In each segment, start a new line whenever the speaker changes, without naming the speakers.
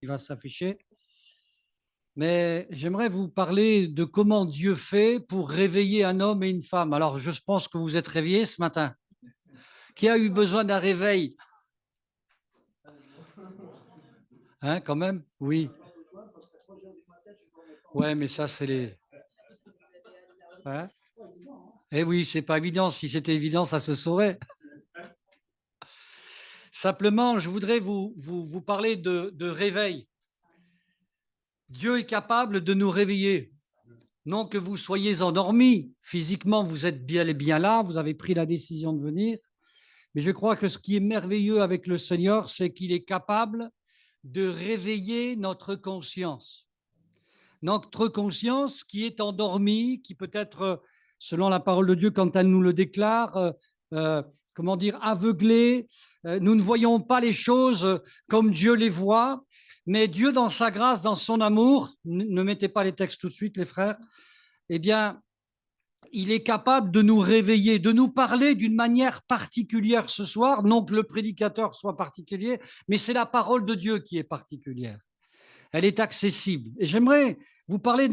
Il va s'afficher. Mais j'aimerais vous parler de comment Dieu fait pour réveiller un homme et une femme. Alors, je pense que vous êtes réveillés ce matin. Qui a eu besoin d'un réveil? Hein, quand même? Oui. Ouais, mais ça, c'est les. Hein. Eh oui, c'est pas évident. Si c'était évident, ça se saurait. Simplement, je voudrais vous parler de réveil. Dieu est capable de nous réveiller. Non que vous soyez endormis. Physiquement, vous êtes bien et bien là. Vous avez pris la décision de venir. Mais je crois que ce qui est merveilleux avec le Seigneur, c'est qu'il est capable de réveiller notre conscience. Notre conscience qui est endormie, qui peut être, selon la parole de Dieu, quand elle nous le déclare, comment dire, aveuglée. Nous ne voyons pas les choses comme Dieu les voit, mais Dieu, dans sa grâce, dans son amour, ne mettez pas les textes tout de suite, les frères, eh bien, il est capable de nous réveiller, de nous parler d'une manière particulière ce soir, non que le prédicateur soit particulier, mais c'est la parole de Dieu qui est particulière. Elle est accessible. Et j'aimerais vous parler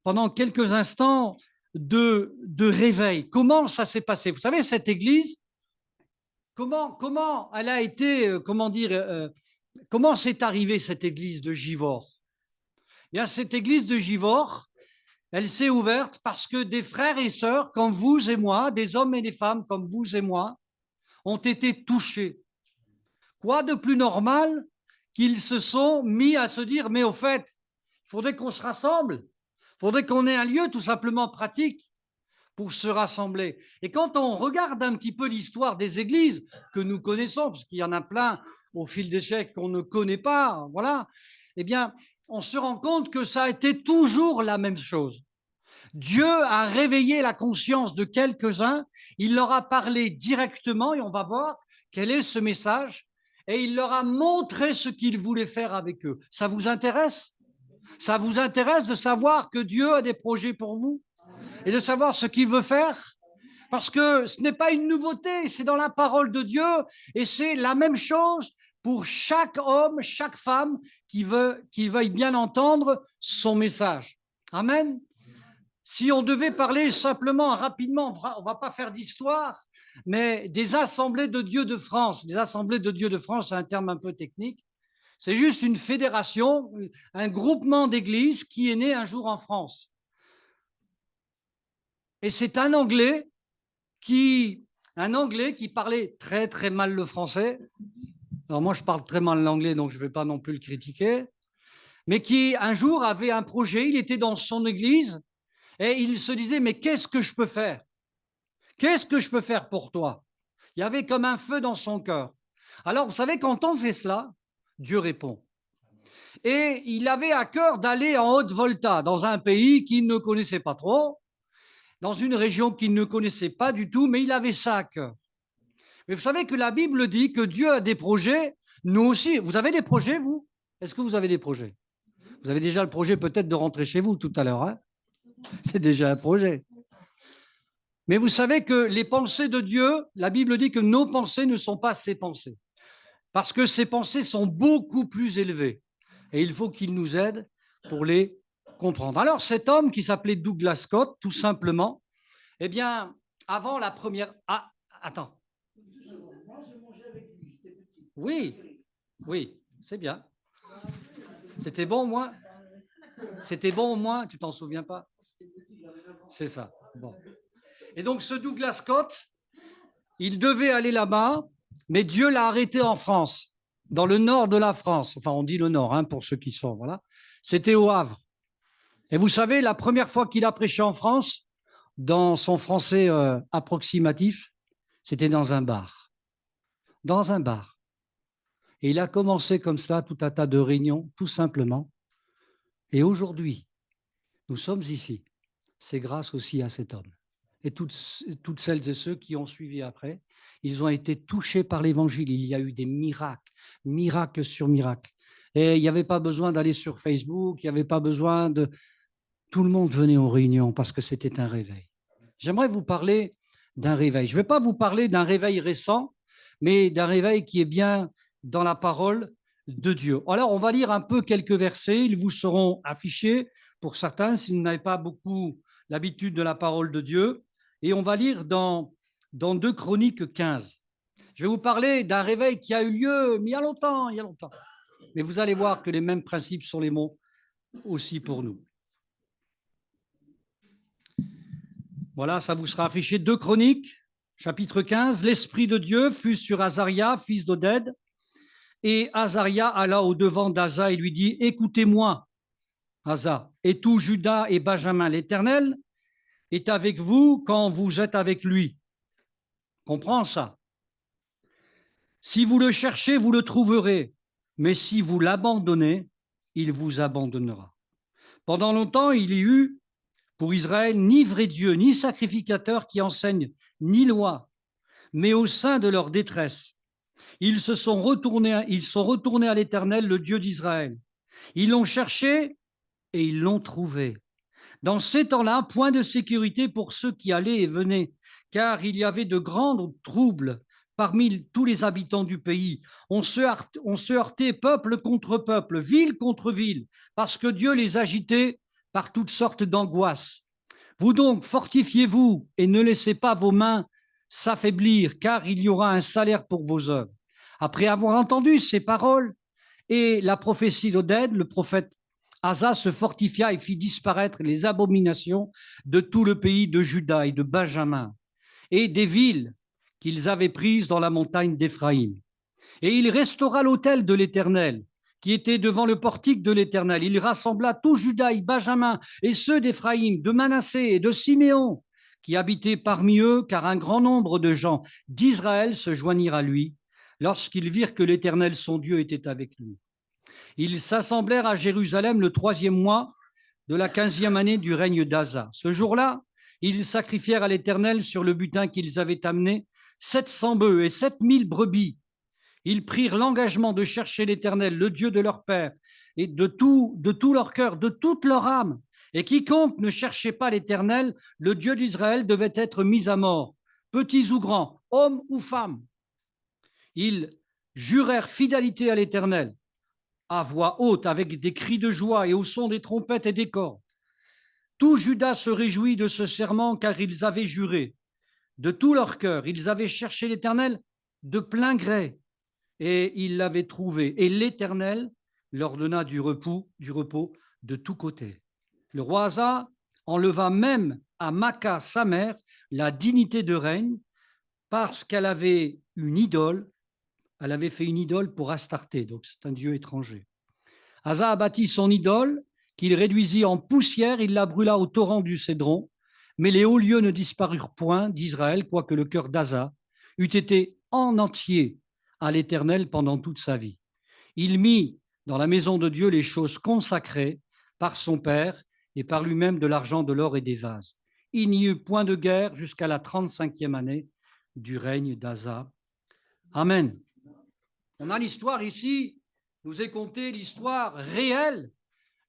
pendant quelques instants de réveil. Comment ça s'est passé? Vous savez, cette église, comment elle a été, comment c'est arrivé cette église de Givors? Eh bien, cette église de Givors, elle s'est ouverte parce que des frères et sœurs comme vous et moi, des hommes et des femmes comme vous et moi, ont été touchés. Quoi de plus normal qu'ils se sont mis à se dire, mais au fait, il faudrait qu'on se rassemble, il faudrait qu'on ait un lieu tout simplement pratique pour se rassembler. Et quand on regarde un petit peu l'histoire des églises que nous connaissons, parce qu'il y en a plein au fil des siècles qu'on ne connaît pas, voilà, eh bien, on se rend compte que ça a été toujours la même chose. Dieu a réveillé la conscience de quelques-uns, il leur a parlé directement et on va voir quel est ce message et il leur a montré ce qu'il voulait faire avec eux. Ça vous intéresse? Ça vous intéresse de savoir que Dieu a des projets pour vous et de savoir ce qu'il veut faire? Parce que ce n'est pas une nouveauté, c'est dans la parole de Dieu et c'est la même chose pour chaque homme, chaque femme qui veuille bien entendre son message. Amen. Si on devait parler simplement, rapidement, on ne va pas faire d'histoire, mais des assemblées de Dieu de France, les assemblées de Dieu de France, c'est un terme un peu technique, c'est juste une fédération, un groupement d'églises qui est né un jour en France. Et c'est un Anglais qui parlait très très mal le français. Alors moi, je parle très mal l'anglais, donc je ne vais pas non plus le critiquer, mais qui un jour avait un projet, il était dans son église, et il se disait, mais qu'est-ce que je peux faire? Qu'est-ce que je peux faire pour toi? Il y avait comme un feu dans son cœur. Alors, vous savez, quand on fait cela, Dieu répond. Et il avait à cœur d'aller en Haute-Volta, dans un pays qu'il ne connaissait pas trop, dans une région qu'il ne connaissait pas du tout, mais il avait ça à cœur. Mais vous savez que la Bible dit que Dieu a des projets, nous aussi. Vous avez des projets, vous? Est-ce que vous avez des projets? Vous avez déjà le projet peut-être de rentrer chez vous tout à l'heure, hein? C'est déjà un projet. Mais vous savez que les pensées de Dieu, la Bible dit que nos pensées ne sont pas ses pensées, parce que ses pensées sont beaucoup plus élevées. Et il faut qu'il nous aide pour les comprendre. Alors cet homme qui s'appelait Douglas Scott, tout simplement, eh bien, avant la première... Ah, attends. Oui, oui, c'est bien. C'était bon, moi? C'était bon au moins? Tu t'en souviens pas? C'est ça. Bon. Et donc ce Douglas Scott, il devait aller là-bas, mais Dieu l'a arrêté en France, dans le nord de la France. Enfin, on dit le nord, hein, pour ceux qui sont, voilà. C'était au Havre. Et vous savez, la première fois qu'il a prêché en France, dans son français approximatif, c'était dans un bar. Dans un bar. Et il a commencé comme ça, tout un tas de réunions, tout simplement. Et aujourd'hui, nous sommes ici. C'est grâce aussi à cet homme. Et toutes celles et ceux qui ont suivi après, ils ont été touchés par l'évangile. Il y a eu des miracles, miracles sur miracles. Et il n'y avait pas besoin d'aller sur Facebook, il n'y avait pas besoin de... Tout le monde venait aux réunions parce que c'était un réveil. J'aimerais vous parler d'un réveil. Je ne vais pas vous parler d'un réveil récent, mais d'un réveil qui est bien dans la parole de Dieu. Alors, on va lire un peu quelques versets. Ils vous seront affichés pour certains si vous n'avez pas beaucoup l'habitude de la parole de Dieu. Et on va lire dans 2 Chroniques 15. Je vais vous parler d'un réveil qui a eu lieu il y a longtemps, il y a longtemps. Mais vous allez voir que les mêmes principes sont les mots aussi pour nous. Voilà, ça vous sera affiché. 2 Chroniques, chapitre 15. L'Esprit de Dieu fut sur Azaria, fils d'Oded. Et Azaria alla au-devant d'Asa et lui dit, écoutez-moi, Asa, et tout Juda et Benjamin, l'Éternel est avec vous quand vous êtes avec lui. Comprends ça. Si vous le cherchez, vous le trouverez, mais si vous l'abandonnez, il vous abandonnera. Pendant longtemps, il y eut pour Israël ni vrai Dieu, ni sacrificateur qui enseigne, ni loi, mais au sein de leur détresse, ils sont retournés à l'Éternel, le Dieu d'Israël. Ils l'ont cherché et ils l'ont trouvé. Dans ces temps-là, point de sécurité pour ceux qui allaient et venaient, car il y avait de grands troubles parmi tous les habitants du pays. On se heurtait peuple contre peuple, ville contre ville, parce que Dieu les agitait par toutes sortes d'angoisses. Vous donc, fortifiez-vous et ne laissez pas vos mains s'affaiblir, car il y aura un salaire pour vos œuvres. Après avoir entendu ces paroles et la prophétie d'Oded, le prophète Asa se fortifia et fit disparaître les abominations de tout le pays de Juda et de Benjamin et des villes qu'ils avaient prises dans la montagne d'Éphraïm. Et il restaura l'autel de l'Éternel qui était devant le portique de l'Éternel. Il rassembla tout Juda et Benjamin et ceux d'Éphraïm, de Manassé et de Siméon qui habitaient parmi eux, car un grand nombre de gens d'Israël se joignirent à lui lorsqu'ils virent que l'Éternel, son Dieu, était avec lui. Ils s'assemblèrent à Jérusalem le 3e mois de la 15e année du règne d'Asa. Ce jour-là, ils sacrifièrent à l'Éternel sur le butin qu'ils avaient amené 700 bœufs et 7000 brebis. Ils prirent l'engagement de chercher l'Éternel, le Dieu de leur père, et de tout leur cœur, de toute leur âme. Et quiconque ne cherchait pas l'Éternel, le Dieu d'Israël, devait être mis à mort, petits ou grands, hommes ou femmes. Ils jurèrent fidélité à l'Éternel, à voix haute, avec des cris de joie et au son des trompettes et des cordes. Tout Juda se réjouit de ce serment, car ils avaient juré. De tout leur cœur, ils avaient cherché l'Éternel de plein gré, et ils l'avaient trouvé. Et l'Éternel leur donna du repos de tous côtés. Le roi Asa enleva même à Maca, sa mère, la dignité de règne, parce qu'elle avait une idole. Elle avait fait une idole pour Astarté, donc c'est un dieu étranger. Asa abattit son idole, qu'il réduisit en poussière, il la brûla au torrent du Cédron, mais les hauts lieux ne disparurent point d'Israël, quoique le cœur d'Asa eût été en entier à l'Éternel pendant toute sa vie. Il mit dans la maison de Dieu les choses consacrées par son père et par lui-même de l'argent, de l'or et des vases. Il n'y eut point de guerre jusqu'à la 35e année du règne d'Asa. Amen. On a l'histoire ici, nous est contée l'histoire réelle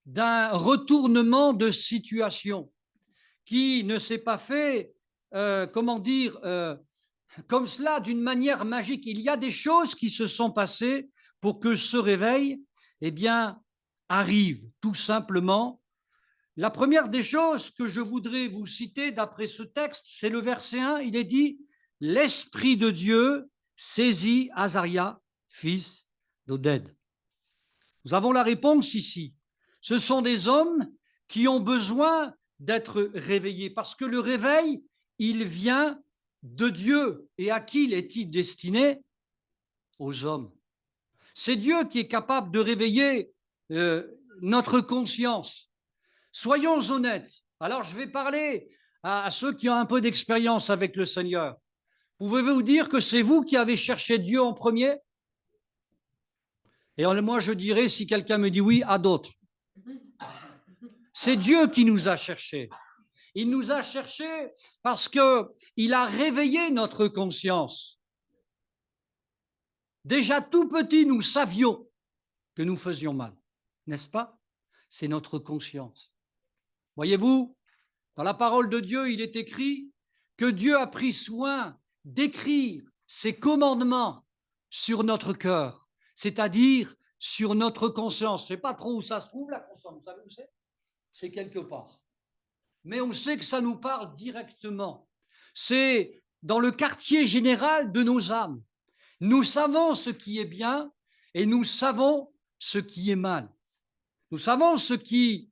d'un retournement de situation qui ne s'est pas fait, comme cela, d'une manière magique. Il y a des choses qui se sont passées pour que ce réveil, arrive, tout simplement. La première des choses que je voudrais vous citer d'après ce texte, c'est le verset 1, il est dit « L'Esprit de Dieu saisit Azaria, fils d'Oded ». Nous avons la réponse ici. Ce sont des hommes qui ont besoin d'être réveillés, parce que le réveil, il vient de Dieu. Et à qui est-il destiné? Aux hommes. C'est Dieu qui est capable de réveiller notre conscience. Soyons honnêtes. Alors, je vais parler à ceux qui ont un peu d'expérience avec le Seigneur. Pouvez-vous dire que c'est vous qui avez cherché Dieu en premier? Et moi, je dirais, si quelqu'un me dit oui, à d'autres. C'est Dieu qui nous a cherchés. Il nous a cherchés parce qu'il a réveillé notre conscience. Déjà tout petit, nous savions que nous faisions mal, n'est-ce pas? C'est notre conscience. Voyez-vous, dans la parole de Dieu, il est écrit que Dieu a pris soin d'écrire ses commandements sur notre cœur, c'est-à-dire sur notre conscience. Je ne sais pas trop où ça se trouve, la conscience. Vous savez où c'est? C'est quelque part. Mais on sait que ça nous parle directement. C'est dans le quartier général de nos âmes. Nous savons ce qui est bien et nous savons ce qui est mal. Nous savons ce qui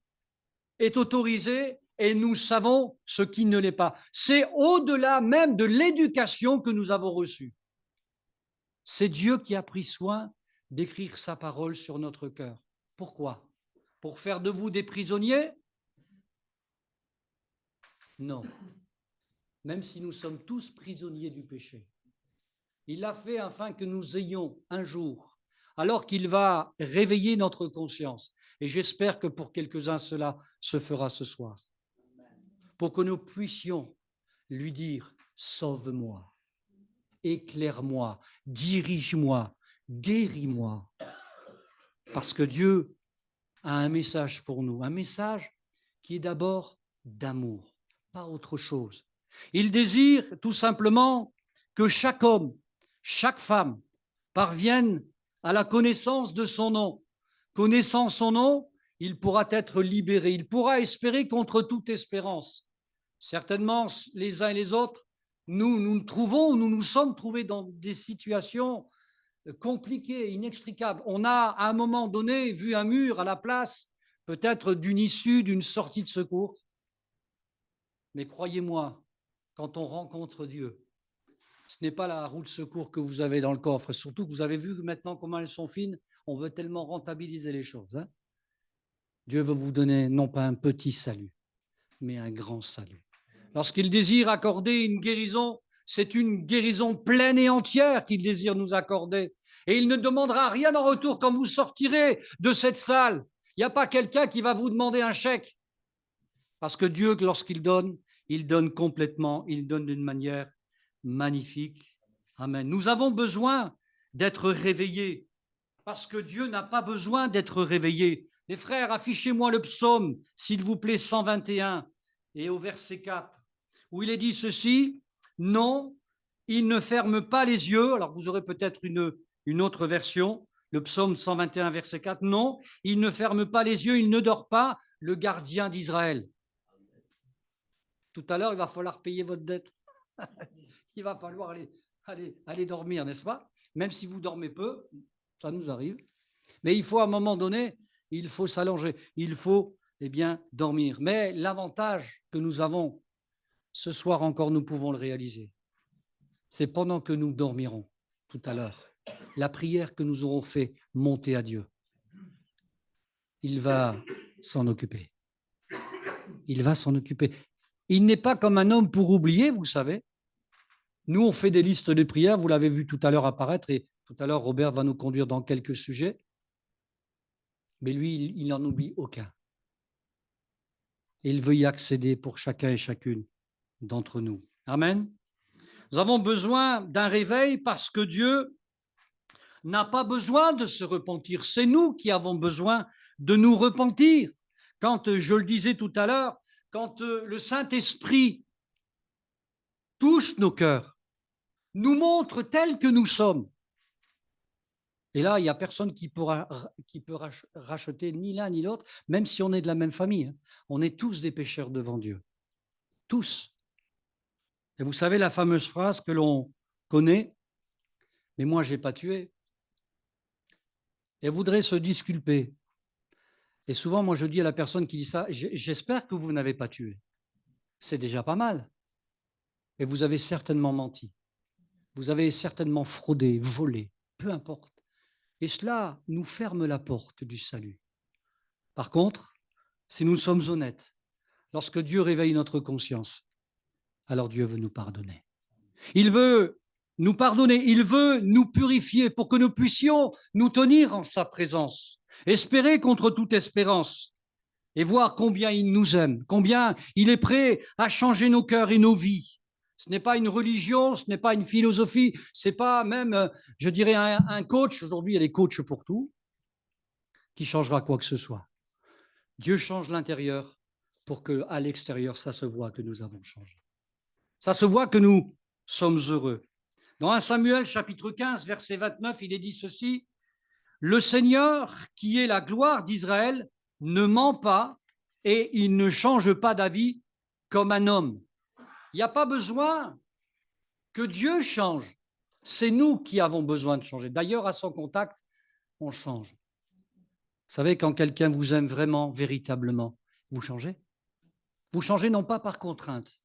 est autorisé et nous savons ce qui ne l'est pas. C'est au-delà même de l'éducation que nous avons reçue. C'est Dieu qui a pris soin d'écrire sa parole sur notre cœur. Pourquoi? Pour faire de vous des prisonniers? Non. Même si nous sommes tous prisonniers du péché. Il l'a fait afin que nous ayons un jour, alors qu'il va réveiller notre conscience, et j'espère que pour quelques-uns cela se fera ce soir, pour que nous puissions lui dire « Sauve-moi, éclaire-moi, dirige-moi, guéris-moi », parce que Dieu a un message pour nous, un message qui est d'abord d'amour, pas autre chose. Il désire tout simplement que chaque homme, chaque femme parvienne à la connaissance de son nom. Connaissant son nom, il pourra être libéré, il pourra espérer contre toute espérance. Certainement, les uns et les autres, nous nous sommes trouvés dans des situations compliquées, inextricables. On a, à un moment donné, vu un mur à la place, peut-être d'une issue, d'une sortie de secours. Mais croyez-moi, quand on rencontre Dieu, ce n'est pas la roue de secours que vous avez dans le coffre, surtout que vous avez vu maintenant comment elles sont fines, on veut tellement rentabiliser les choses. Hein. Dieu veut vous donner non pas un petit salut, mais un grand salut. Lorsqu'il désire accorder une guérison, c'est une guérison pleine et entière qu'il désire nous accorder. Et il ne demandera rien en retour quand vous sortirez de cette salle. Il n'y a pas quelqu'un qui va vous demander un chèque. Parce que Dieu, lorsqu'il donne, il donne complètement, il donne d'une manière magnifique. Amen. Nous avons besoin d'être réveillés parce que Dieu n'a pas besoin d'être réveillé. Les frères, affichez-moi le psaume, s'il vous plaît, 121 et au verset 4, où il est dit ceci, non, il ne ferme pas les yeux. Alors vous aurez peut-être une autre version, le psaume 121, verset 4, non, il ne ferme pas les yeux, il ne dort pas, le gardien d'Israël. Tout à l'heure, il va falloir payer votre dette. Il va falloir aller dormir, n'est-ce pas? Même si vous dormez peu, ça nous arrive. Mais il faut, à un moment donné, il faut s'allonger. Il faut, eh bien, dormir. Mais l'avantage que nous avons, ce soir encore, nous pouvons le réaliser. C'est pendant que nous dormirons, tout à l'heure, la prière que nous aurons fait monter à Dieu. Il va s'en occuper. Il va s'en occuper. Il n'est pas comme un homme pour oublier, vous savez. Nous, on fait des listes de prières, vous l'avez vu tout à l'heure apparaître, et tout à l'heure, Robert va nous conduire dans quelques sujets. Mais lui, il n'en oublie aucun. Et il veut y accéder pour chacun et chacune d'entre nous. Amen. Nous avons besoin d'un réveil parce que Dieu n'a pas besoin de se repentir. C'est nous qui avons besoin de nous repentir. Quand, je le disais tout à l'heure, quand le Saint-Esprit touche nos cœurs, nous montre tels que nous sommes. Et là, il n'y a personne qui peut racheter ni l'un ni l'autre, même si on est de la même famille. On est tous des pécheurs devant Dieu. Tous. Et vous savez la fameuse phrase que l'on connaît, « Mais moi, je n'ai pas tué ». Elle voudrait se disculper. Et souvent, moi, je dis à la personne qui dit ça, « J'espère que vous n'avez pas tué. C'est déjà pas mal. Et vous avez certainement menti. Vous avez certainement fraudé, volé, peu importe. Et cela nous ferme la porte du salut. Par contre, si nous sommes honnêtes, lorsque Dieu réveille notre conscience, alors Dieu veut nous pardonner. Il veut nous pardonner, il veut nous purifier pour que nous puissions nous tenir en sa présence, espérer contre toute espérance et voir combien il nous aime, combien il est prêt à changer nos cœurs et nos vies. Ce n'est pas une religion, ce n'est pas une philosophie, ce n'est pas même, je dirais, un coach. Aujourd'hui, il y a des coachs pour tout, qui changera quoi que ce soit. Dieu change l'intérieur pour qu'à l'extérieur, ça se voit que nous avons changé. Ça se voit que nous sommes heureux. Dans 1 Samuel, chapitre 15, verset 29, il est dit ceci, « Le Seigneur, qui est la gloire d'Israël, ne ment pas et il ne change pas d'avis comme un homme. Il n'y a pas besoin que Dieu change. C'est nous qui avons besoin de changer. D'ailleurs, à son contact, on change. Vous savez, quand quelqu'un vous aime vraiment, véritablement, vous changez. Vous changez non pas par contrainte,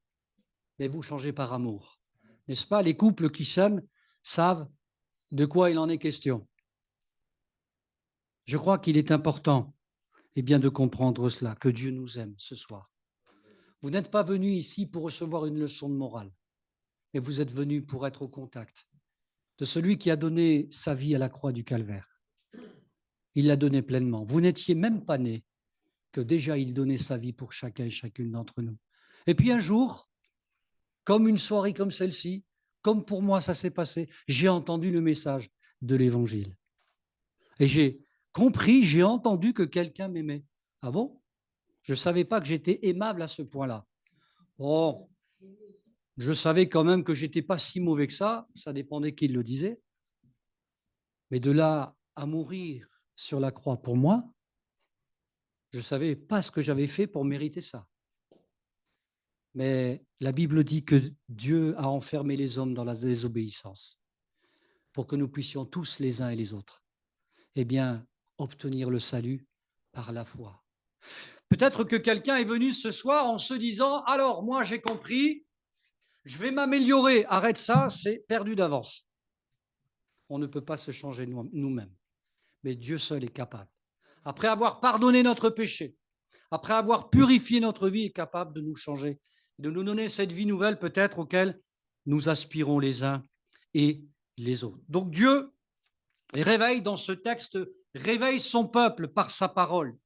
mais vous changez par amour. N'est-ce pas? Les couples qui s'aiment savent de quoi il en est question. Je crois qu'il est important bien, de comprendre cela, que Dieu nous aime ce soir. Vous n'êtes pas venu ici pour recevoir une leçon de morale, mais vous êtes venu pour être au contact de celui qui a donné sa vie à la croix du Calvaire. Il l'a donné pleinement. Vous n'étiez même pas né que déjà il donnait sa vie pour chacun et chacune d'entre nous. Et puis un jour, comme une soirée comme celle-ci, comme pour moi ça s'est passé, j'ai entendu le message de l'Évangile. Et j'ai compris, j'ai entendu que quelqu'un m'aimait. Ah bon? Je ne savais pas que j'étais aimable à ce point-là. Oh, je savais quand même que je n'étais pas si mauvais que ça dépendait qui le disait. Mais de là à mourir sur la croix pour moi, je ne savais pas ce que j'avais fait pour mériter ça. Mais la Bible dit que Dieu a enfermé les hommes dans la désobéissance pour que nous puissions tous, les uns et les autres, obtenir le salut par la foi. Peut-être que quelqu'un est venu ce soir en se disant « Alors, moi, j'ai compris, je vais m'améliorer. » Arrête ça, c'est perdu d'avance. On ne peut pas se changer nous-mêmes. Mais Dieu seul est capable. Après avoir pardonné notre péché, après avoir purifié notre vie, est capable de nous changer, de nous donner cette vie nouvelle peut-être auquel nous aspirons les uns et les autres. Donc Dieu réveille dans ce texte, réveille son peuple par sa parole.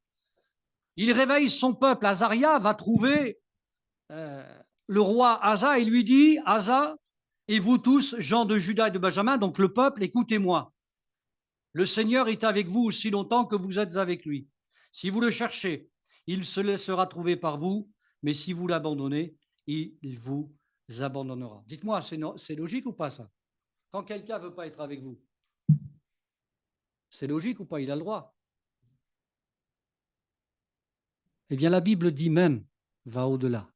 Il réveille son peuple. Azaria va trouver le roi Asa et lui dit « Asa, et vous tous, gens de Juda et de Benjamin, donc le peuple, écoutez-moi. Le Seigneur est avec vous aussi longtemps que vous êtes avec lui. Si vous le cherchez, il se laissera trouver par vous, mais si vous l'abandonnez, il vous abandonnera. » Dites-moi, c'est logique ou pas ça? Quand quelqu'un ne veut pas être avec vous, c'est logique ou pas? Il a le droit. Eh bien, la Bible dit même, va au-delà.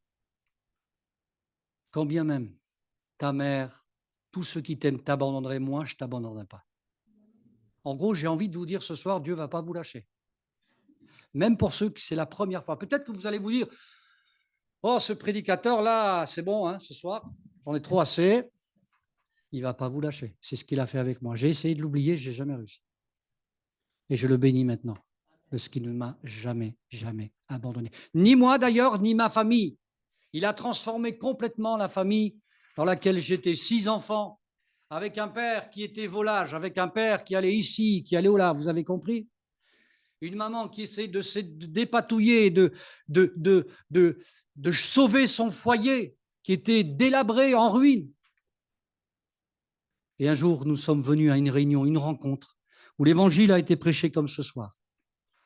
Quand bien même ta mère, tous ceux qui t'aiment t'abandonneraient, moi, je ne t'abandonnerai pas. En gros, j'ai envie de vous dire ce soir, Dieu ne va pas vous lâcher. Même pour ceux qui c'est la première fois. Peut-être que vous allez vous dire, oh, ce prédicateur-là, c'est bon, hein, ce soir, j'en ai trop assez. Il ne va pas vous lâcher. C'est ce qu'il a fait avec moi. J'ai essayé de l'oublier, je n'ai jamais réussi. Et je le bénis maintenant, parce qu'il ne m'a jamais, jamais abandonné. Ni moi d'ailleurs, ni ma famille. Il a transformé complètement la famille dans laquelle j'étais, 6 enfants, avec un père qui était volage, avec un père qui allait ici, qui allait là, vous avez compris? Une maman qui essaie de se dépatouiller, de sauver son foyer, qui était délabré, en ruine. Et un jour, nous sommes venus à une réunion, une rencontre, où l'évangile a été prêché comme ce soir.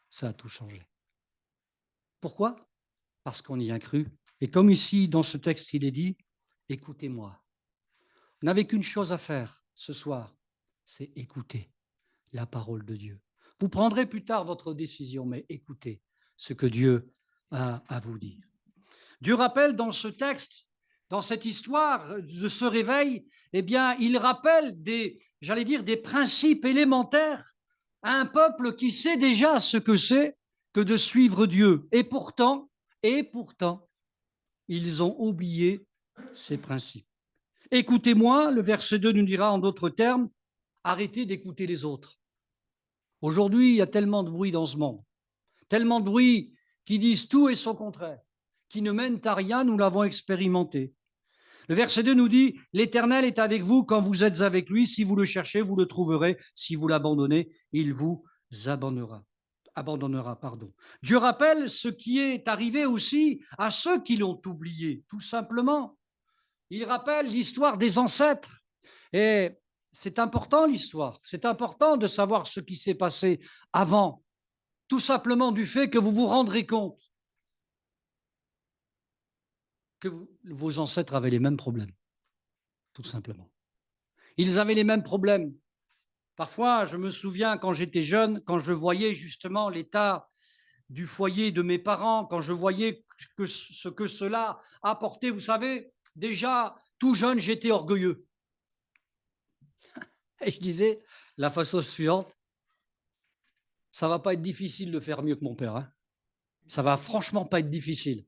Ça a tout changé. Pourquoi? Parce qu'on y a cru. Et comme ici, dans ce texte, il est dit, écoutez-moi. Vous n'avez qu'une chose à faire ce soir, c'est écouter la parole de Dieu. Vous prendrez plus tard votre décision, mais écoutez ce que Dieu a à vous dire. Dieu rappelle dans ce texte, dans cette histoire de ce réveil, il rappelle des principes élémentaires à un peuple qui sait déjà ce que c'est que de suivre Dieu. Et pourtant, ils ont oublié ces principes. Écoutez-moi, le verset 2 nous dira en d'autres termes, arrêtez d'écouter les autres. Aujourd'hui, il y a tellement de bruit dans ce monde, tellement de bruit qui disent tout et son contraire, qui ne mènent à rien, nous l'avons expérimenté. Le verset 2 nous dit, « L'Éternel est avec vous quand vous êtes avec lui, si vous le cherchez, vous le trouverez, si vous l'abandonnez, il vous abandonnera. » Dieu rappelle ce qui est arrivé aussi à ceux qui l'ont oublié, tout simplement. Il rappelle l'histoire des ancêtres. Et c'est important l'histoire, c'est important de savoir ce qui s'est passé avant, tout simplement du fait que vous vous rendrez compte que vos ancêtres avaient les mêmes problèmes, tout simplement. Ils avaient les mêmes problèmes Parfois, je me souviens quand j'étais jeune, quand je voyais justement l'état du foyer de mes parents, quand je voyais ce que cela apportait, vous savez, déjà, tout jeune, j'étais orgueilleux. Et je disais la façon suivante, ça va pas être difficile de faire mieux que mon père. Hein. Ça va franchement pas être difficile.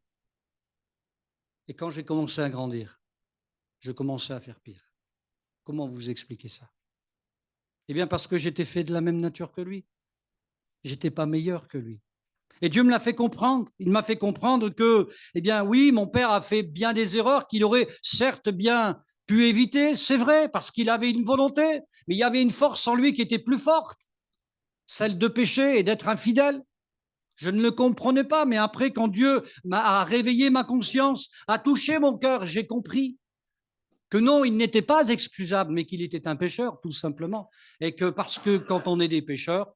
Et quand j'ai commencé à grandir, je commençais à faire pire. Comment vous expliquez ça? Eh bien, parce que j'étais fait de la même nature que lui. J'étais pas meilleur que lui. Et Dieu me l'a fait comprendre. Il m'a fait comprendre que, eh bien, oui, mon père a fait bien des erreurs qu'il aurait certes bien pu éviter, c'est vrai, parce qu'il avait une volonté, mais il y avait une force en lui qui était plus forte, celle de pécher et d'être infidèle. Je ne le comprenais pas, mais après, quand Dieu m'a réveillé ma conscience, a touché mon cœur, j'ai compris que non, il n'était pas excusable, mais qu'il était un pécheur, tout simplement. Et que parce que quand on est des pécheurs,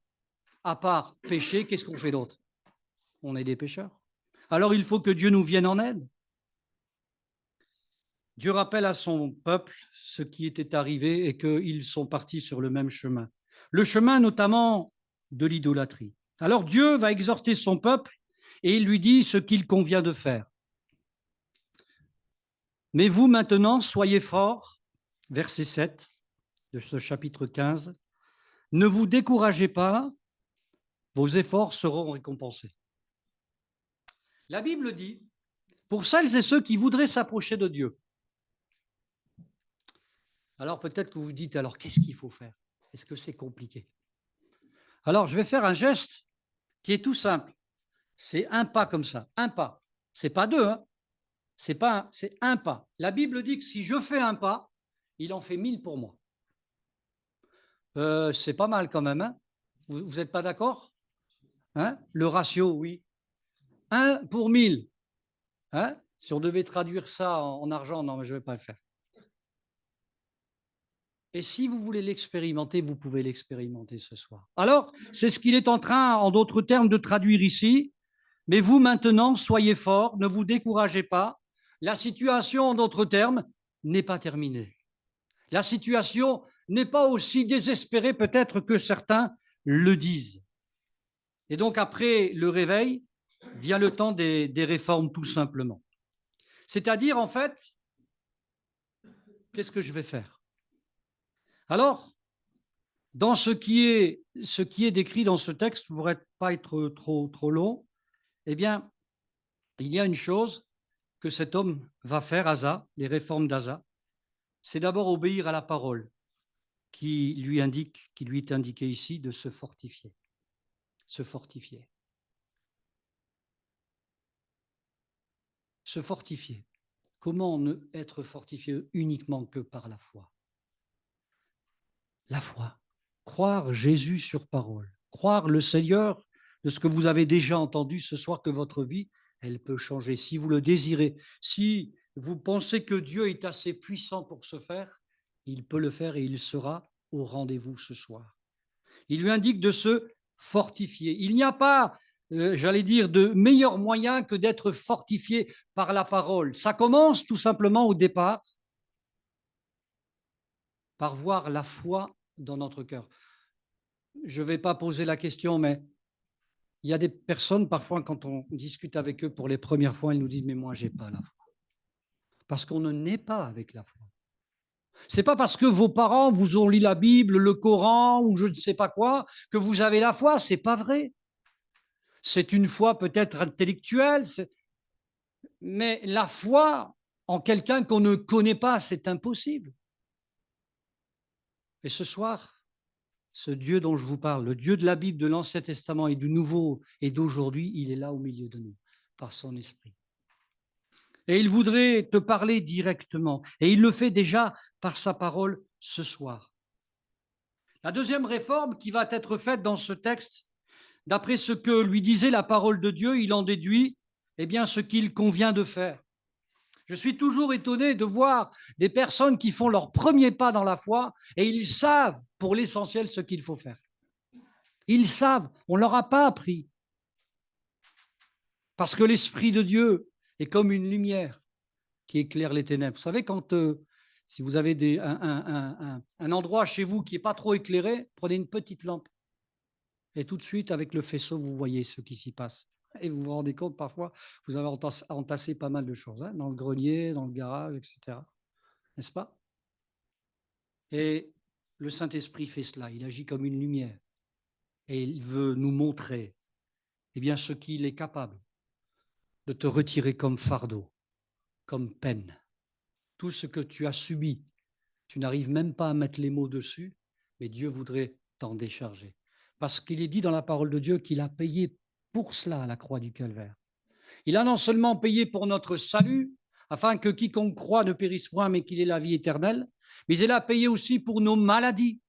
à part pécher, qu'est-ce qu'on fait d'autre? On est des pécheurs. Alors il faut que Dieu nous vienne en aide. Dieu rappelle à son peuple ce qui était arrivé et qu'ils sont partis sur le même chemin. Le chemin notamment de l'idolâtrie. Alors Dieu va exhorter son peuple et il lui dit ce qu'il convient de faire. Mais vous maintenant, soyez forts, verset 7 de ce chapitre 15, ne vous découragez pas, vos efforts seront récompensés. La Bible dit, pour celles et ceux qui voudraient s'approcher de Dieu. Alors peut-être que vous vous dites, alors qu'est-ce qu'il faut faire? Est-ce que c'est compliqué? Alors je vais faire un geste qui est tout simple. C'est un pas comme ça, un pas. C'est pas deux, hein. C'est un pas. La Bible dit que si je fais un pas, il en fait 1000 pour moi. C'est pas mal quand même, hein. Vous n'êtes pas d'accord? Hein? Le ratio, oui. 1 pour 1000. Hein? Si on devait traduire ça en argent, non, mais je ne vais pas le faire. Et si vous voulez l'expérimenter, vous pouvez l'expérimenter ce soir. Alors, c'est ce qu'il est en train, en d'autres termes, de traduire ici. Mais vous, maintenant, soyez forts, ne vous découragez pas. La situation, en d'autres termes, n'est pas terminée. La situation n'est pas aussi désespérée peut-être que certains le disent. Et donc, après le réveil, vient le temps des réformes, tout simplement. C'est-à-dire, en fait, qu'est-ce que je vais faire? Alors, dans ce qui est décrit dans ce texte, pour ne pas être trop long, eh bien, il y a une chose que cet homme va faire, Asa, les réformes d'Asa, c'est d'abord obéir à la parole qui lui est indiquée ici de se fortifier. Se fortifier. Se fortifier. Comment ne être fortifié uniquement que par la foi? La foi. Croire Jésus sur parole. Croire le Seigneur de ce que vous avez déjà entendu ce soir, que votre vie, elle peut changer. Si vous le désirez, si vous pensez que Dieu est assez puissant pour ce faire, il peut le faire et il sera au rendez-vous ce soir. Il lui indique de se fortifier. Il n'y a pas, j'allais dire, de meilleur moyen que d'être fortifié par la parole. Ça commence tout simplement au départ par voir la foi dans notre cœur. Je ne vais pas poser la question, mais il y a des personnes, parfois, quand on discute avec eux pour les premières fois, ils nous disent, mais moi, je n'ai pas la foi. Parce qu'on ne naît pas avec la foi. Ce n'est pas parce que vos parents vous ont lu la Bible, le Coran ou je ne sais pas quoi, que vous avez la foi. Ce n'est pas vrai. C'est une foi peut-être intellectuelle, mais la foi en quelqu'un qu'on ne connaît pas, c'est impossible. Et ce soir, ce Dieu dont je vous parle, le Dieu de la Bible, de l'Ancien Testament et du Nouveau et d'aujourd'hui, il est là au milieu de nous, par son esprit. Et il voudrait te parler directement. Et il le fait déjà par sa parole ce soir. La deuxième réforme qui va être faite dans ce texte, d'après ce que lui disait la parole de Dieu, il en déduit bien, ce qu'il convient de faire. Je suis toujours étonné de voir des personnes qui font leur premier pas dans la foi et ils savent pour l'essentiel ce qu'il faut faire. Ils savent, on ne leur a pas appris. Parce que l'Esprit de Dieu est comme une lumière qui éclaire les ténèbres. Vous savez, quand Si vous avez un endroit chez vous qui n'est pas trop éclairé, prenez une petite lampe. Et tout de suite, avec le faisceau, vous voyez ce qui s'y passe. Et vous vous rendez compte, parfois, vous avez entassé pas mal de choses, hein, dans le grenier, dans le garage, etc. N'est-ce pas? Et le Saint-Esprit fait cela. Il agit comme une lumière. Et il veut nous montrer, eh bien, ce qu'il est capable de te retirer comme fardeau, comme peine. Tout ce que tu as subi, tu n'arrives même pas à mettre les mots dessus, mais Dieu voudrait t'en décharger. Parce qu'il est dit dans la parole de Dieu qu'il a payé pour cela à la croix du Calvaire. Il a non seulement payé pour notre salut, afin que quiconque croit ne périsse point, mais qu'il ait la vie éternelle, mais il a payé aussi pour nos maladies,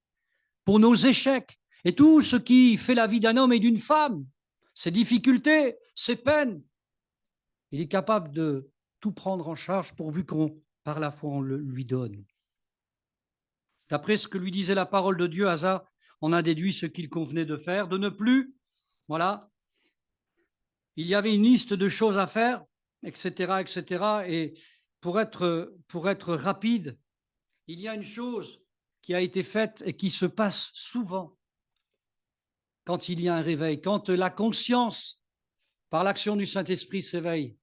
pour nos échecs, et tout ce qui fait la vie d'un homme et d'une femme, ses difficultés, ses peines. Il est capable de tout prendre en charge pourvu qu'on, par la foi, on le lui donne. D'après ce que lui disait la parole de Dieu, Asa en a déduit ce qu'il convenait de faire, de ne plus, voilà, il y avait une liste de choses à faire, etc., etc. Et pour être rapide, il y a une chose qui a été faite et qui se passe souvent quand il y a un réveil, quand la conscience, par l'action du Saint-Esprit, s'éveille,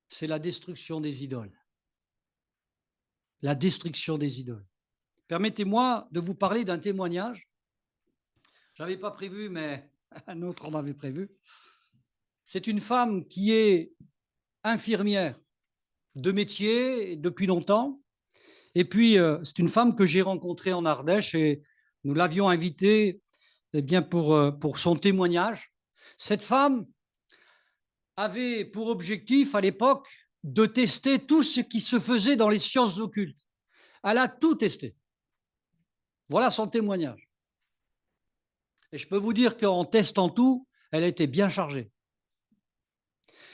c'est la destruction des idoles. La destruction des idoles. Permettez-moi de vous parler d'un témoignage. Je n'avais pas prévu, mais un autre en avait prévu. C'est une femme qui est infirmière de métier depuis longtemps. Et puis, c'est une femme que j'ai rencontrée en Ardèche et nous l'avions invitée bien, pour son témoignage. Cette femme avait pour objectif à l'époque de tester tout ce qui se faisait dans les sciences occultes. Elle a tout testé. Voilà son témoignage. Et je peux vous dire qu'en testant tout, elle a été bien chargée.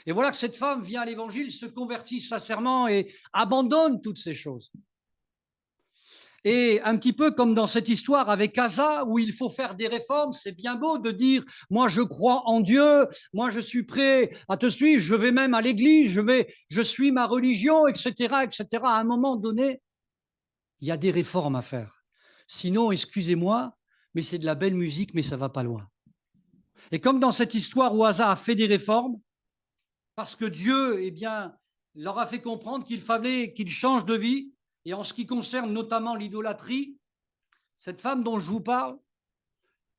Et voilà que cette femme vient à l'Évangile, se convertit sincèrement et abandonne toutes ces choses. Et un petit peu comme dans cette histoire avec Asa, où il faut faire des réformes, c'est bien beau de dire « moi je crois en Dieu, moi je suis prêt à te suivre, je vais même à l'église, je suis ma religion, etc. etc. » À un moment donné, il y a des réformes à faire. Sinon, excusez-moi, mais c'est de la belle musique, mais ça ne va pas loin. Et comme dans cette histoire où Asa a fait des réformes, parce que Dieu, eh bien, leur a fait comprendre qu'il fallait qu'ils changent de vie, et en ce qui concerne notamment l'idolâtrie, cette femme dont je vous parle,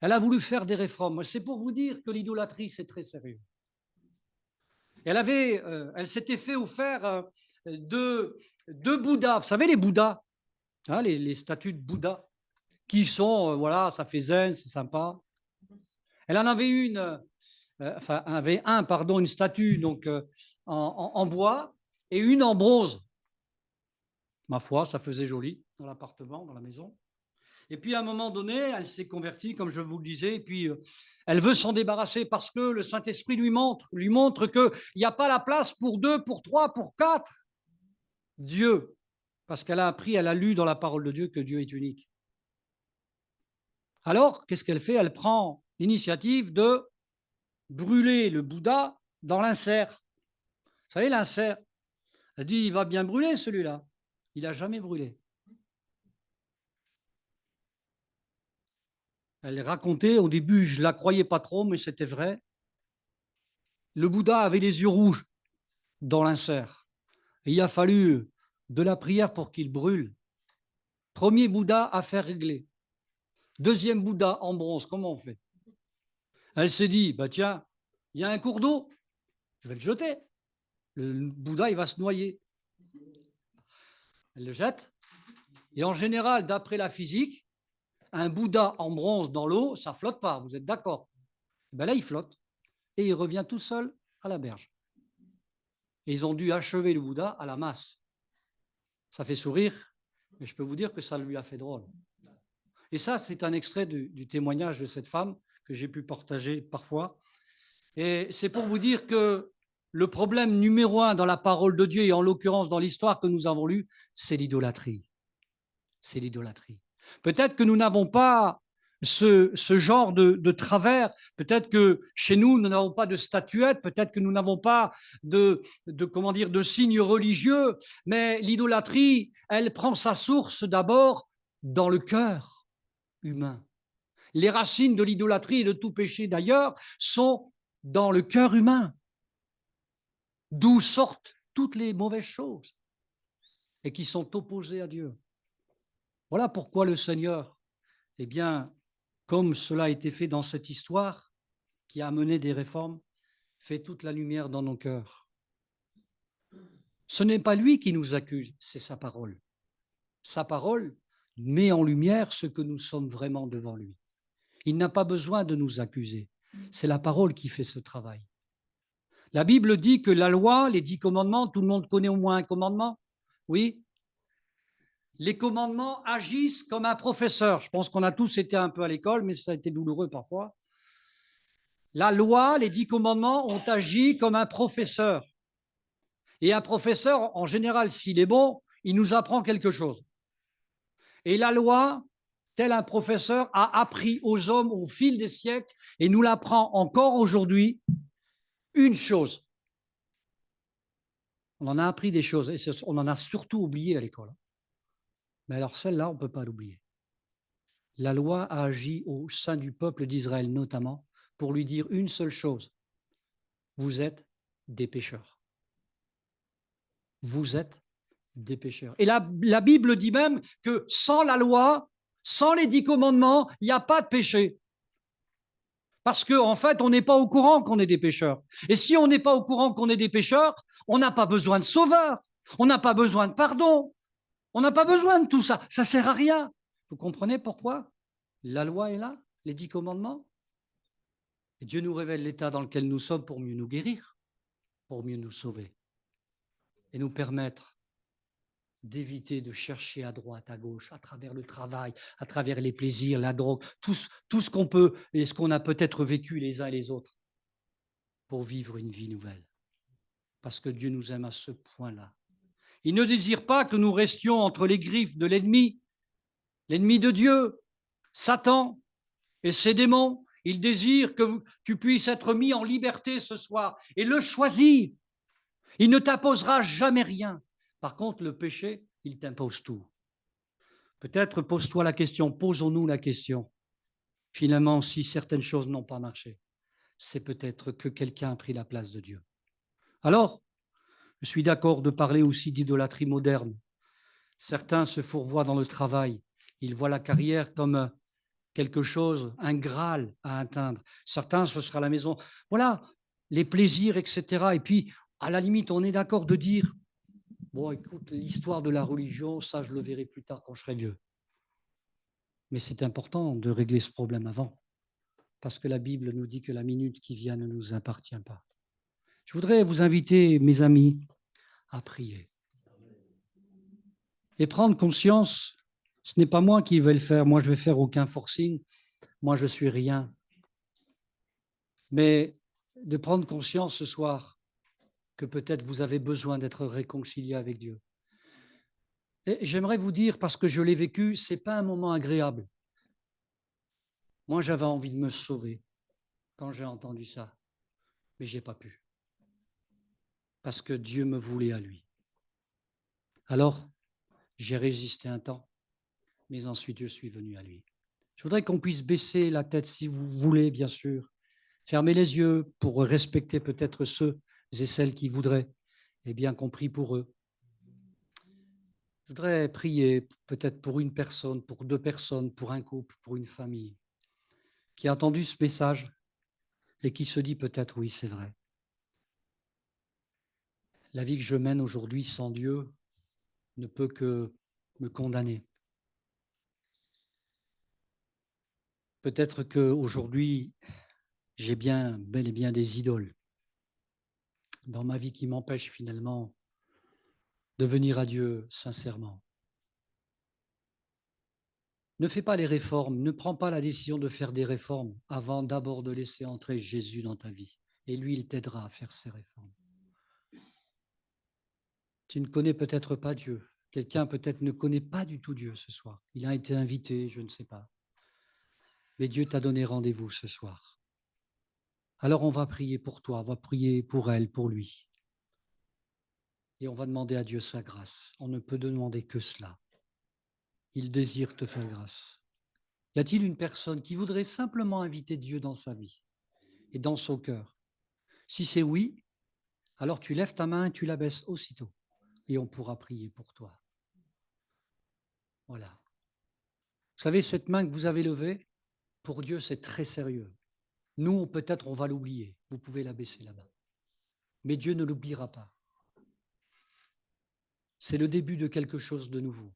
elle a voulu faire des réformes. C'est pour vous dire que l'idolâtrie, c'est très sérieux. Elle s'était fait offert deux Bouddhas. Vous savez, les Bouddhas, hein, les statues de Bouddha, qui sont, voilà, ça fait zen, c'est sympa. Elle en avait une statue donc, en bois et une en bronze. Ma foi, ça faisait joli dans l'appartement, dans la maison. Et puis, à un moment donné, elle s'est convertie, comme je vous le disais, et puis elle veut s'en débarrasser parce que le Saint-Esprit lui montre qu'il n'y a pas la place pour 2, pour 3, pour 4. Dieu, parce qu'elle a appris, elle a lu dans la parole de Dieu que Dieu est unique. Alors, qu'est-ce qu'elle fait? Elle prend l'initiative de brûler le Bouddha dans l'insert. Vous savez, l'insert, elle dit, il va bien brûler celui-là. Il n'a jamais brûlé. Elle racontait, au début, je ne la croyais pas trop, mais c'était vrai. Le Bouddha avait les yeux rouges dans l'insert. Et il a fallu de la prière pour qu'il brûle. Premier Bouddha, affaire réglée. Deuxième Bouddha en bronze, comment on fait? Elle s'est dit, bah tiens, il y a un cours d'eau, je vais le jeter. Le Bouddha, il va se noyer. Elle le jette. Et en général, d'après la physique, un Bouddha en bronze dans l'eau, ça ne flotte pas, vous êtes d'accord? Ben là, il flotte. Et il revient tout seul à la berge. Et ils ont dû achever le Bouddha à la masse. Ça fait sourire, mais je peux vous dire que ça lui a fait drôle. Et ça, c'est un extrait du témoignage de cette femme que j'ai pu partager parfois. Et c'est pour vous dire que le problème numéro 1 dans la parole de Dieu, et en l'occurrence dans l'histoire que nous avons lue, c'est l'idolâtrie. C'est l'idolâtrie. Peut-être que nous n'avons pas ce genre de travers. Peut-être que chez nous, nous n'avons pas de statuettes, peut-être que nous n'avons pas comment dire, de signes religieux, mais l'idolâtrie, elle prend sa source d'abord dans le cœur humain. Les racines de l'idolâtrie et de tout péché d'ailleurs sont dans le cœur humain, d'où sortent toutes les mauvaises choses et qui sont opposées à Dieu. Voilà pourquoi le Seigneur, eh bien, comme cela a été fait dans cette histoire qui a amené des réformes, fait toute la lumière dans nos cœurs. Ce n'est pas lui qui nous accuse, c'est sa parole. Sa parole met en lumière ce que nous sommes vraiment devant lui. Il n'a pas besoin de nous accuser. C'est la parole qui fait ce travail. La Bible dit que la loi, les 10 commandements, tout le monde connaît au moins un commandement. Oui. Les commandements agissent comme un professeur. Je pense qu'on a tous été un peu à l'école, mais ça a été douloureux parfois. La loi, les 10 commandements ont agi comme un professeur. Et un professeur, en général, s'il est bon, il nous apprend quelque chose. Et la loi, tel un professeur, a appris aux hommes au fil des siècles et nous l'apprend encore aujourd'hui une chose. On en a appris des choses et on en a surtout oublié à l'école. Mais alors celle-là, on ne peut pas l'oublier. La loi a agi au sein du peuple d'Israël notamment pour lui dire une seule chose. Vous êtes des pécheurs. Vous êtes des pécheurs. Et la Bible dit même que sans la loi, sans les 10 commandements, il n'y a pas de péché. Parce qu'en fait, on n'est pas au courant qu'on est des pécheurs. Et si on n'est pas au courant qu'on est des pécheurs, on n'a pas besoin de sauveur, on n'a pas besoin de pardon, on n'a pas besoin de tout ça. Ça ne sert à rien. Vous comprenez pourquoi la loi est là, les 10 commandements? Et Dieu nous révèle l'état dans lequel nous sommes pour mieux nous guérir, pour mieux nous sauver et nous permettre d'éviter de chercher à droite, à gauche, à travers le travail, à travers les plaisirs, la drogue, tout ce qu'on peut et ce qu'on a peut-être vécu les uns et les autres pour vivre une vie nouvelle. Parce que Dieu nous aime à ce point-là. Il ne désire pas que nous restions entre les griffes de l'ennemi de Dieu, Satan et ses démons. Il désire que tu puisses être mis en liberté ce soir et le choisir. Il ne t'imposera jamais rien. Par contre, le péché, il t'impose tout. Peut-être pose-toi la question, posons-nous la question. Finalement, si certaines choses n'ont pas marché, c'est peut-être que quelqu'un a pris la place de Dieu. Alors, je suis d'accord de parler aussi d'idolâtrie moderne. Certains se fourvoient dans le travail. Ils voient la carrière comme quelque chose, un Graal à atteindre. Certains, ce sera la maison. Voilà, les plaisirs, etc. Et puis, à la limite, on est d'accord de dire, bon, écoute, l'histoire de la religion, ça, je le verrai plus tard quand je serai vieux. Mais c'est important de régler ce problème avant, parce que la Bible nous dit que la minute qui vient ne nous appartient pas. Je voudrais vous inviter, mes amis, à prier et prendre conscience, ce n'est pas moi qui vais le faire, moi je vais faire aucun forcing, moi je suis rien, mais de prendre conscience ce soir que peut-être vous avez besoin d'être réconcilié avec Dieu. Et j'aimerais vous dire, parce que je l'ai vécu, ce n'est pas un moment agréable. Moi, j'avais envie de me sauver quand j'ai entendu ça, mais je n'ai pas pu, parce que Dieu me voulait à lui. Alors, j'ai résisté un temps, mais ensuite je suis venu à lui. Je voudrais qu'on puisse baisser la tête si vous voulez, bien sûr. Fermer les yeux pour respecter peut-être ceux et celles qui voudraient, et bien compris pour eux. Je voudrais prier peut-être pour une personne, pour 2 personnes, pour un couple, pour une famille, qui a entendu ce message et qui se dit peut-être, oui, c'est vrai. La vie que je mène aujourd'hui sans Dieu ne peut que me condamner. Peut-être qu'aujourd'hui, j'ai bel et bien des idoles dans ma vie qui m'empêchent finalement de venir à Dieu sincèrement. Ne fais pas les réformes, ne prends pas la décision de faire des réformes avant d'abord de laisser entrer Jésus dans ta vie. Et lui, il t'aidera à faire ces réformes. Tu ne connais peut-être pas Dieu. Quelqu'un peut-être ne connaît pas du tout Dieu ce soir. Il a été invité, je ne sais pas. Mais Dieu t'a donné rendez-vous ce soir. Alors on va prier pour toi, on va prier pour elle, pour lui. Et on va demander à Dieu sa grâce. On ne peut demander que cela. Il désire te faire grâce. Y a-t-il une personne qui voudrait simplement inviter Dieu dans sa vie et dans son cœur? Si c'est oui, alors tu lèves ta main et tu la baisses aussitôt. Et on pourra prier pour toi. Voilà. Vous savez, cette main que vous avez levée, pour Dieu, c'est très sérieux. Nous, peut-être, on va l'oublier. Vous pouvez la baisser là-bas. Mais Dieu ne l'oubliera pas. C'est le début de quelque chose de nouveau.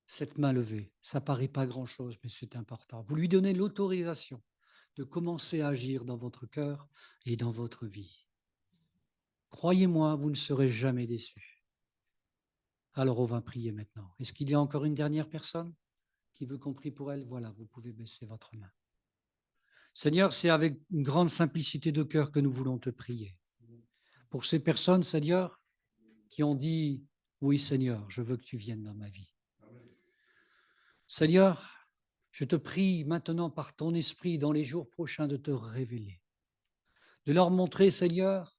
Cette main levée, ça paraît pas grand-chose, mais c'est important. Vous lui donnez l'autorisation de commencer à agir dans votre cœur et dans votre vie. Croyez-moi, vous ne serez jamais déçus. Alors on va prier maintenant. Est-ce qu'il y a encore une dernière personne qui veut qu'on prie pour elle? Voilà, vous pouvez baisser votre main. Seigneur, c'est avec une grande simplicité de cœur que nous voulons te prier. Pour ces personnes, Seigneur, qui ont dit, oui Seigneur, je veux que tu viennes dans ma vie. Seigneur, je te prie maintenant par ton esprit dans les jours prochains de te révéler, de leur montrer, Seigneur,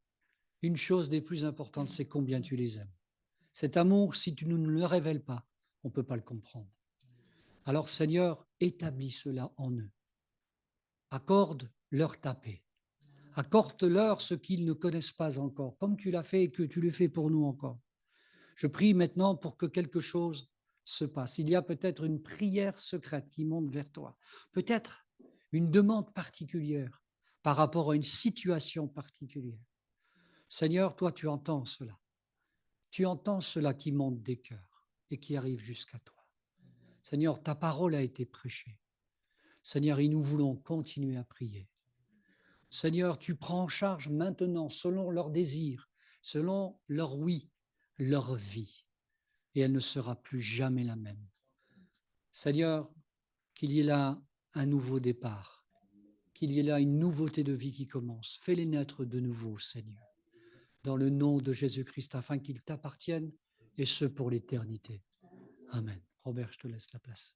une chose des plus importantes, c'est combien tu les aimes. Cet amour, si tu ne nous le révèles pas, on ne peut pas le comprendre. Alors Seigneur, établis cela en eux. Accorde leur ta paix. Accorde-leur ce qu'ils ne connaissent pas encore, comme tu l'as fait et que tu le fais pour nous encore. Je prie maintenant pour que quelque chose se passe. Il y a peut-être une prière secrète qui monte vers toi, peut-être une demande particulière par rapport à une situation particulière. Seigneur, toi, tu entends cela. Tu entends cela qui monte des cœurs et qui arrive jusqu'à toi. Seigneur, ta parole a été prêchée. Seigneur, et nous voulons continuer à prier. Seigneur, tu prends en charge maintenant, selon leurs désirs, selon leur oui, leur vie. Et elle ne sera plus jamais la même. Seigneur, qu'il y ait là un nouveau départ, qu'il y ait là une nouveauté de vie qui commence. Fais-les naître de nouveau, Seigneur, dans le nom de Jésus-Christ, afin qu'ils t'appartiennent, et ce pour l'éternité. Amen. Robert, je te laisse la place.